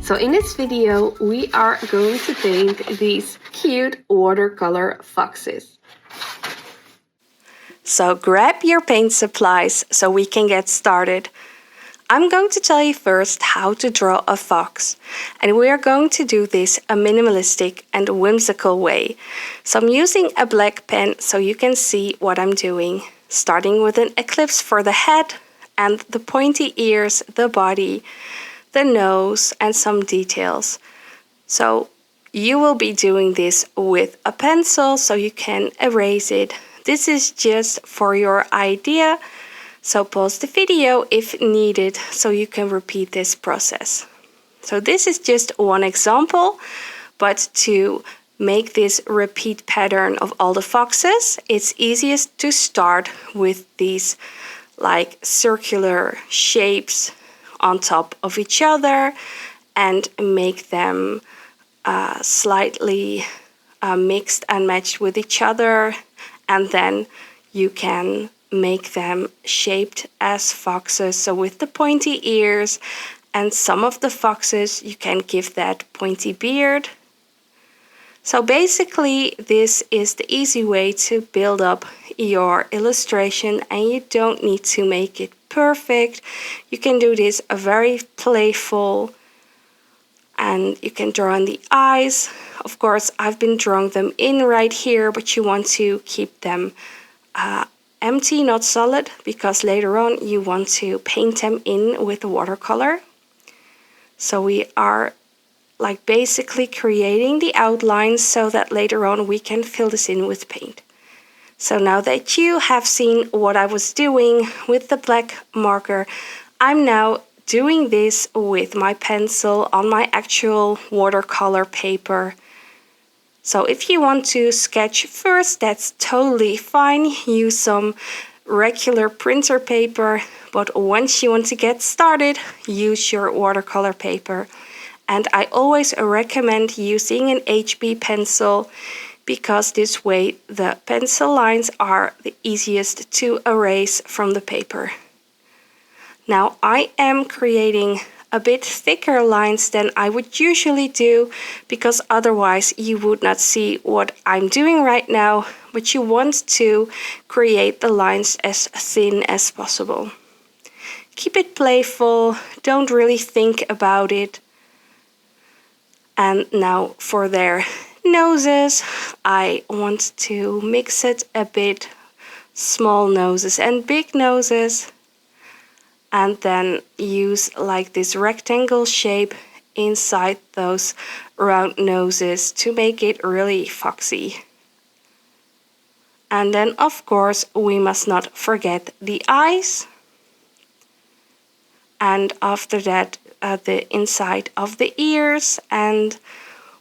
So in this video, we are going to paint these cute watercolor foxes. So grab your paint supplies so we can get started. I'm going to tell you first how to draw a fox, and we are going to do this a minimalistic and whimsical way. So I'm using a black pen so you can see what I'm doing, starting with an ellipse for the head and the pointy ears, the body, the nose, and some details. So you will be doing this with a pencil so you can erase it. This is just for your idea, so pause the video if needed so you can repeat this process. So this is just one example, but to make this repeat pattern of all the foxes, it's easiest to start with these like circular shapes on top of each other and make them slightly mixed and matched with each other, and then you can make them shaped as foxes, so with the pointy ears, and some of the foxes you can give that pointy beard. So basically this is the easy way to build up your illustration, and you don't need to make it perfect. You can do this very playful, and you can draw on the eyes. Of course, I've been drawing them in right here, but you want to keep them empty, not solid, because later on you want to paint them in with the watercolor. So we are like basically creating the outlines so that later on we can fill this in with paint. So now that you have seen what I was doing with the black marker, I'm now doing this with my pencil on my actual watercolor paper. So if you want to sketch first, that's totally fine. Use some regular printer paper, but once you want to get started, use your watercolor paper. And I always recommend using an HB pencil, because this way the pencil lines are the easiest to erase from the paper. Now I am creating a bit thicker lines than I would usually do, because otherwise you would not see what I'm doing right now, but you want to create the lines as thin as possible. Keep it playful, don't really think about it. And now for their noses, I want to mix it a bit, small noses and big noses, and then use like this rectangle shape inside those round noses to make it really foxy. And then of course we must not forget the eyes, and after that the inside of the ears. And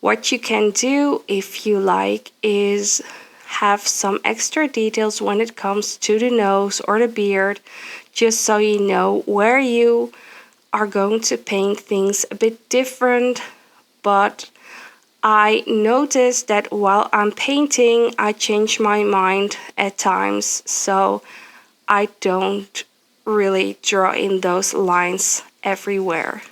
what you can do if you like is have some extra details when it comes to the nose or the beard, just so you know where you are going to paint things a bit different. But I noticed that while I'm painting, I change my mind at times, so I don't really draw in those lines everywhere.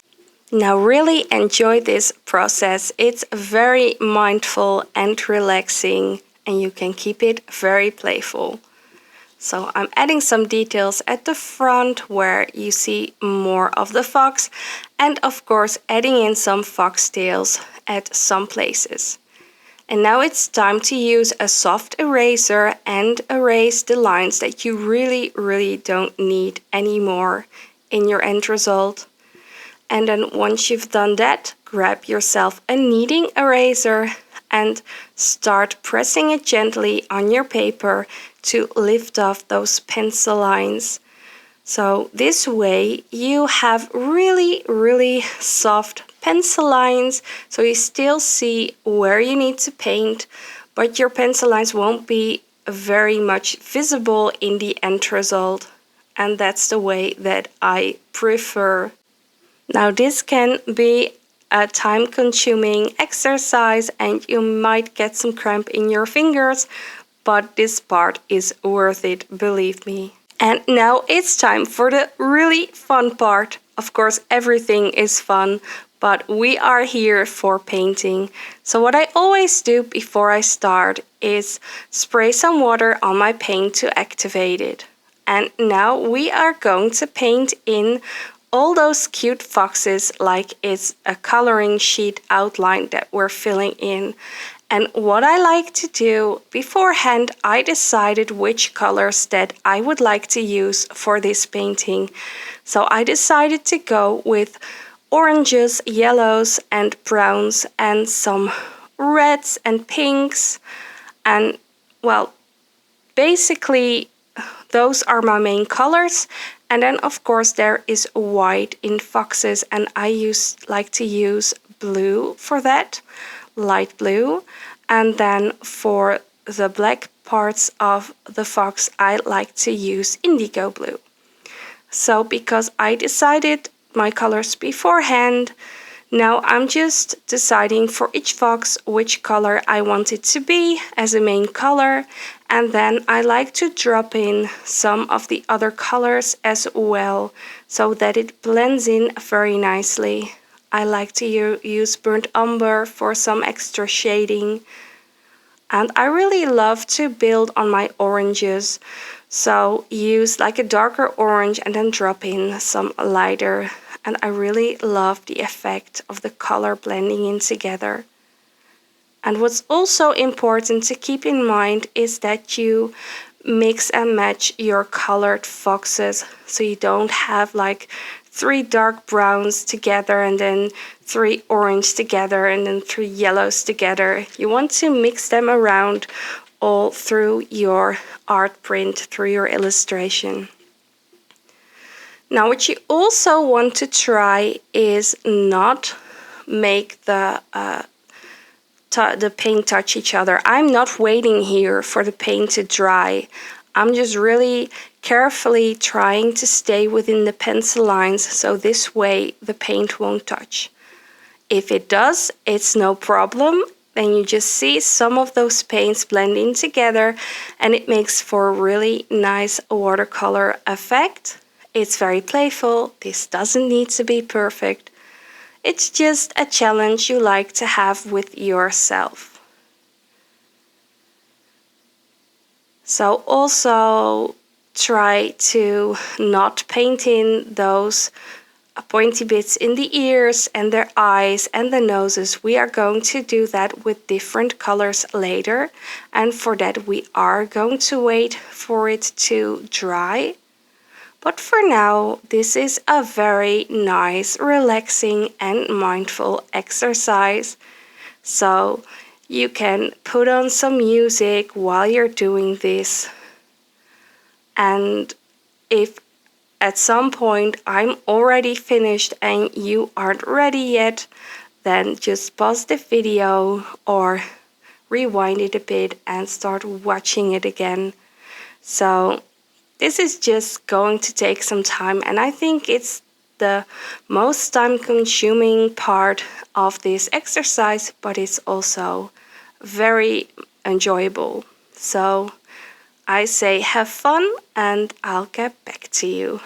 Now really enjoy this process. It's very mindful and relaxing, and you can keep it very playful. So I'm adding some details at the front where you see more of the fox, and of course adding in some foxtails at some places. And now it's time to use a soft eraser and erase the lines that you really don't need anymore in your end result. And then once you've done that, grab yourself a kneading eraser and start pressing it gently on your paper to lift off those pencil lines. So this way you have really soft pencil lines, so you still see where you need to paint, but your pencil lines won't be very much visible in the end result. And that's the way that I prefer. Now this can be a time-consuming exercise and you might get some cramp in your fingers, but this part is worth it, believe me. And now it's time for the really fun part. Of course, everything is fun, but we are here for painting. So what I always do before I start is spray some water on my paint to activate it. And now we are going to paint in all those cute foxes like it's a coloring sheet outline that we're filling in. And what I like to do beforehand, I decided which colors that I would like to use for this painting. So I decided to go with oranges, yellows and browns and some reds and pinks. And well, basically those are my main colors. And then of course there is white in foxes, and I like to use blue for that, light blue. And then for the black parts of the fox I like to use indigo blue. So because I decided my colors beforehand, now I'm just deciding for each fox which color I want it to be as a main color, and then I like to drop in some of the other colors as well so that it blends in very nicely. I like to use burnt umber for some extra shading, and I really love to build on my oranges. So use like a darker orange and then drop in some lighter. And I really love the effect of the color blending in together. And what's also important to keep in mind is that you mix and match your colored foxes, so you don't have like 3 dark browns together and then 3 orange together and then 3 yellows together. You want to mix them around all through your art print, through your illustration. Now what you also want to try is not make the paint touch each other. I'm not waiting here for the paint to dry. I'm just really carefully trying to stay within the pencil lines, so this way the paint won't touch. If it does, it's no problem. Then you just see some of those paints blend in together and it makes for a really nice watercolor effect. It's very playful. This doesn't need to be perfect. It's just a challenge you like to have with yourself. So also try to not paint in those pointy bits in the ears and their eyes and the noses. We are going to do that with different colors later, and for that we are going to wait for it to dry. But for now, this is a very nice, relaxing and mindful exercise. So you can put on some music while you're doing this. And if at some point I'm already finished and you aren't ready yet, then just pause the video or rewind it a bit and start watching it again. So this is just going to take some time, and I think it's the most time-consuming part of this exercise, but it's also very enjoyable. So I say have fun, and I'll get back to you.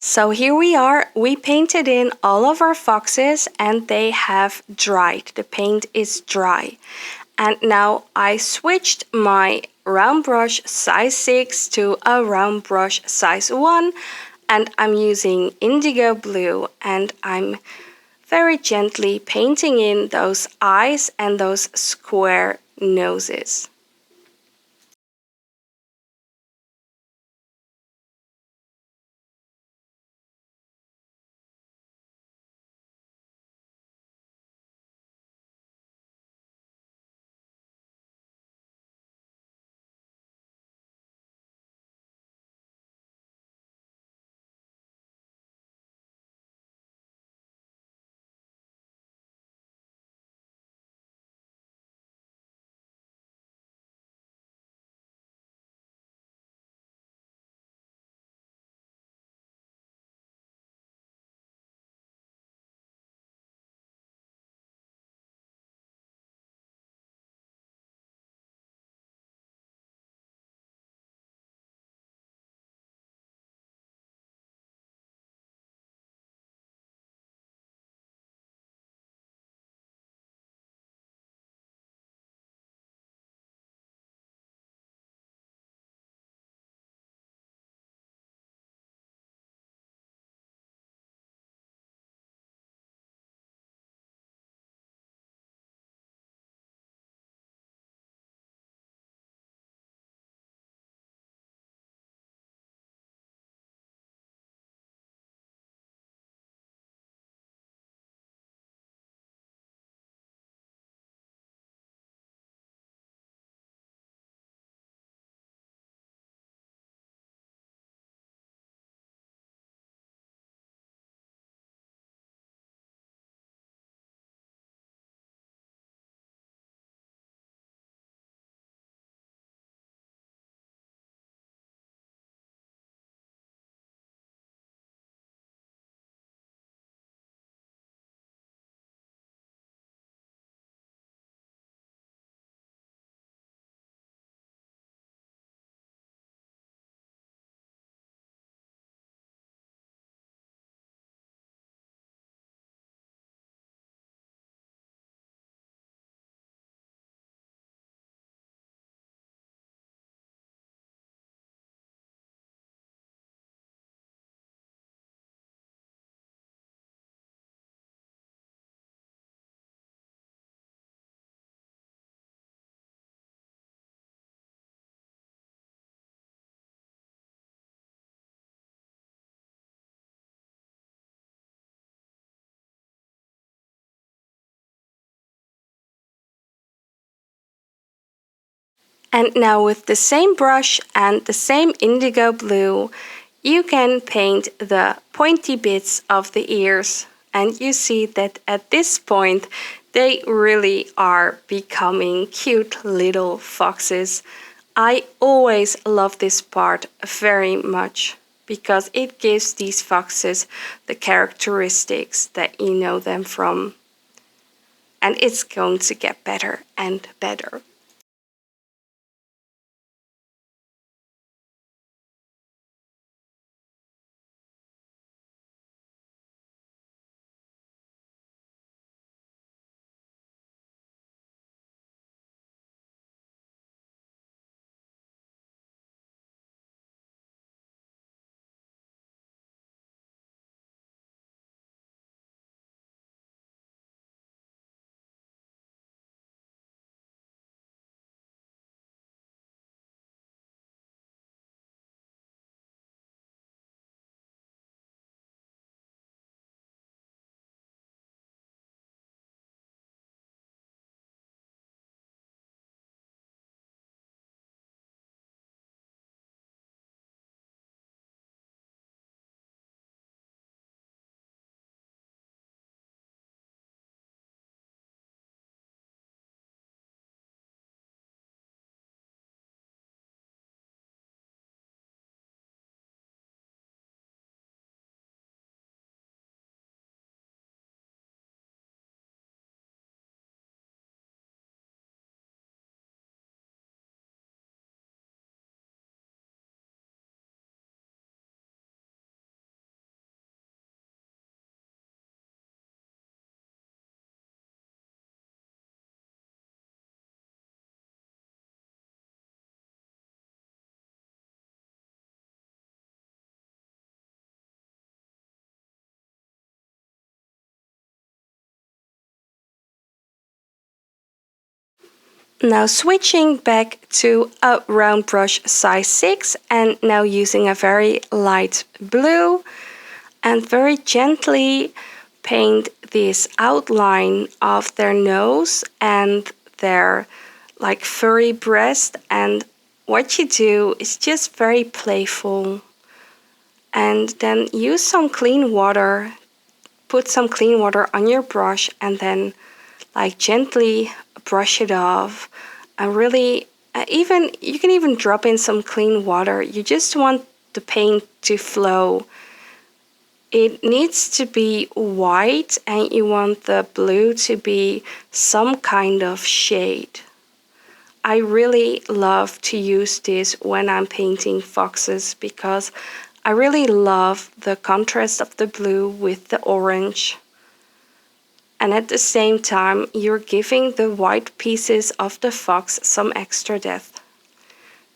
So here we are, we painted in all of our foxes and they have dried. The paint is dry. And now I switched my round brush size 6 to a round brush size 1, and I'm using indigo blue, and I'm very gently painting in those eyes and those square noses. And now with the same brush and the same indigo blue, you can paint the pointy bits of the ears. And you see that at this point, they really are becoming cute little foxes. I always love this part very much because it gives these foxes the characteristics that you know them from. And it's going to get better and better. Now switching back to a round brush size 6 and now using a very light blue and very gently paint this outline of their nose and their like furry breast. And what you do is just very playful, and then use some clean water, put some clean water on your brush and then like gently brush it off. And really even you can even drop in some clean water. You just want the paint to flow. It needs to be white and you want the blue to be some kind of shade. I really love to use this when I'm painting foxes because I really love the contrast of the blue with the orange. And at the same time, you're giving the white pieces of the fox some extra depth.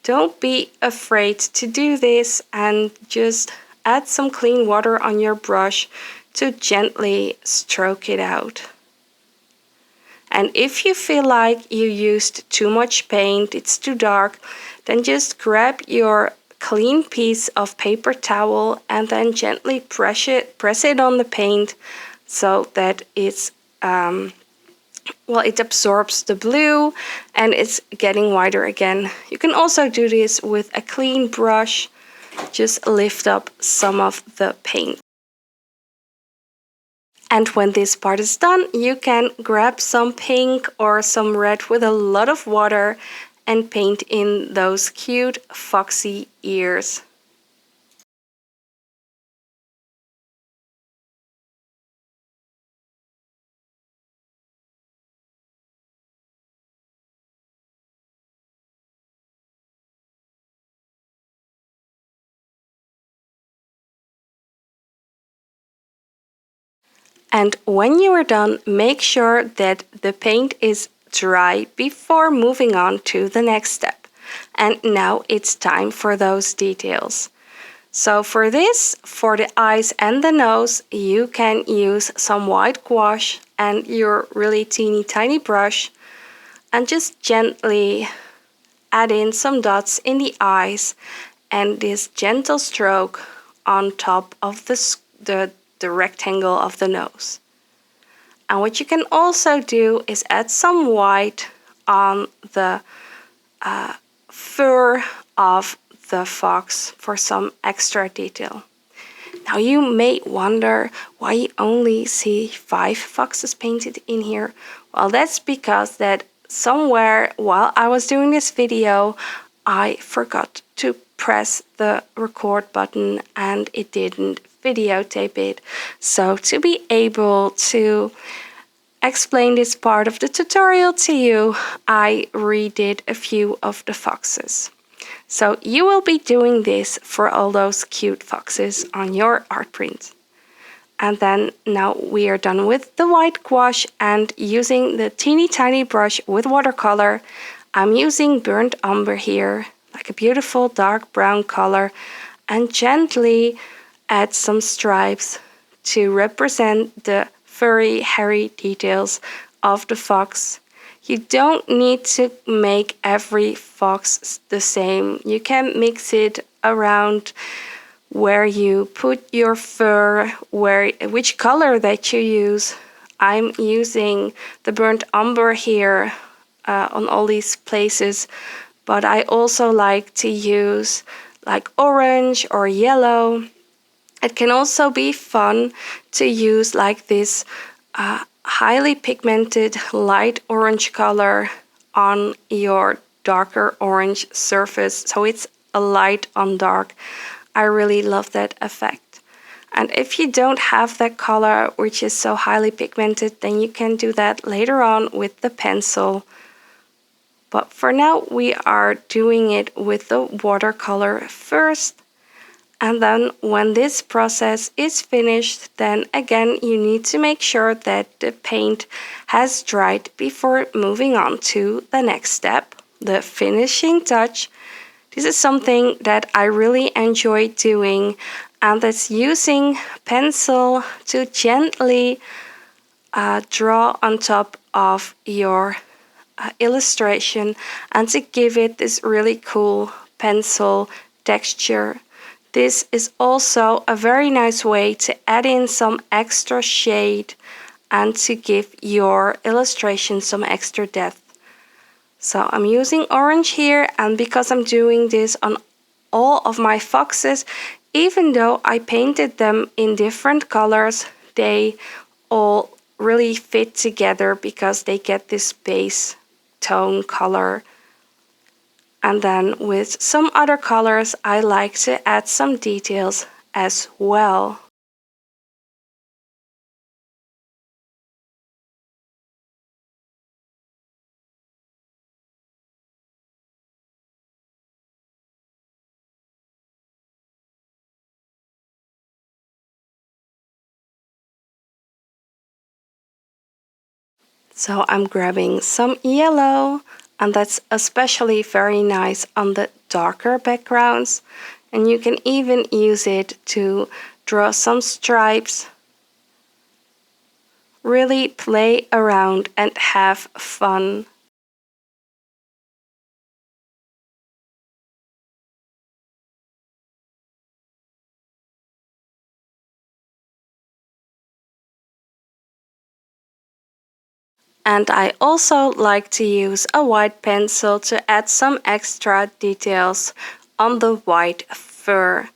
Don't be afraid to do this and just add some clean water on your brush to gently stroke it out. And if you feel like you used too much paint, it's too dark, then just grab your clean piece of paper towel and then gently press it on the paint so that it's it absorbs the blue and it's getting whiter again. You can also do this with a clean brush. Just lift up some of the paint. And when this part is done, you can grab some pink or some red with a lot of water and paint in those cute foxy ears. And when you are done, make sure that the paint is dry before moving on to the next step. And now it's time for those details. So for this, for the eyes and the nose, you can use some white gouache and your really teeny tiny brush and just gently add in some dots in the eyes and this gentle stroke on top of the rectangle of the nose. And what you can also do is add some white on the fur of the fox for some extra detail. Now you may wonder why you only see 5 foxes painted in here. Well, that's because that somewhere while I was doing this video, I forgot to press the record button and it didn't videotape it. So to be able to explain this part of the tutorial to you, I redid a few of the foxes. So you will be doing this for all those cute foxes on your art print. And then now we are done with the white gouache and using the teeny tiny brush with watercolor. I'm using burnt umber here, like a beautiful dark brown color, and gently add some stripes to represent the furry, hairy details of the fox. You don't need to make every fox the same. You can mix it around where you put your fur, which color that you use. I'm using the burnt umber here on all these places, but I also like to use like orange or yellow. It can also be fun to use like this highly pigmented light orange color on your darker orange surface, so it's a light on dark. I really love that effect. And if you don't have that color which is so highly pigmented, then you can do that later on with the pencil. But for now we are doing it with the watercolor first. And then when this process is finished, then again you need to make sure that the paint has dried before moving on to the next step, the finishing touch. This is something that I really enjoy doing, and that's using pencil to gently draw on top of your illustration and to give it this really cool pencil texture. This is also a very nice way to add in some extra shade and to give your illustration some extra depth. So I'm using orange here, and because I'm doing this on all of my foxes, even though I painted them in different colors, they all really fit together because they get this base tone color. And then with some other colors, I like to add some details as well. So I'm grabbing some yellow, and that's especially very nice on the darker backgrounds. And you can even use it to draw some stripes. Really play around and have fun. And I also like to use a white pencil to add some extra details on the white fur.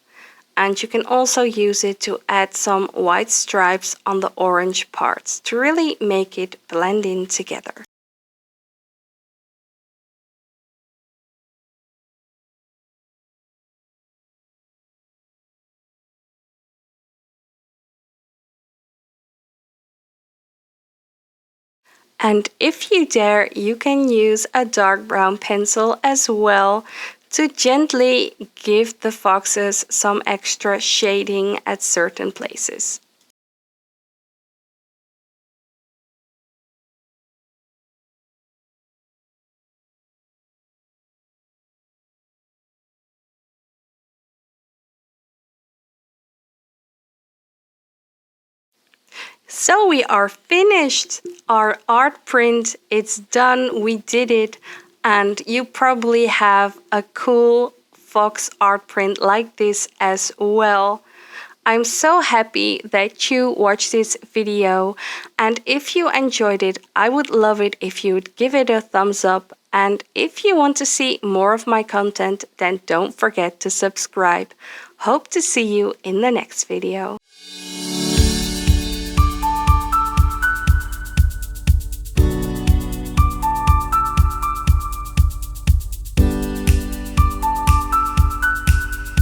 And you can also use it to add some white stripes on the orange parts to really make it blend in together. And if you dare, you can use a dark brown pencil as well to gently give the foxes some extra shading at certain places. So we are finished. Our art print, it's done. We did it. And you probably have a cool fox art print like this as well. I'm so happy that you watched this video, and if you enjoyed it, I would love it if you would give it a thumbs up, and if you want to see more of my content, then don't forget to subscribe. Hope to see you in the next video.